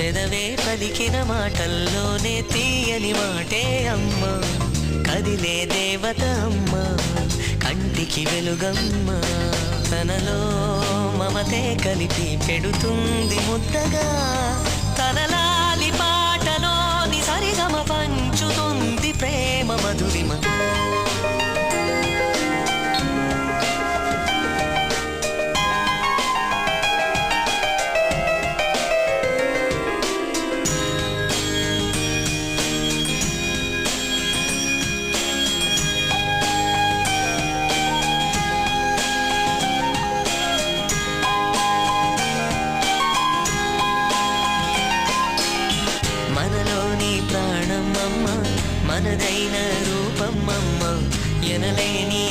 పెదవే పలికిన మాటల్లోనే తీయని మాటే అమ్మ, కదిలే దేవత అమ్మ, కంటికి వెలుగమ్మ, తనలో మమతే కలిపి పెడుతుంది ముద్దగా, తనలాలి పాటలోని సరిగమ పంచుతుంది ప్రేమ మధురిమ. మనలోని ప్రాణమమ్మ, మనదైన రూపమమ్మ, ఎనలేని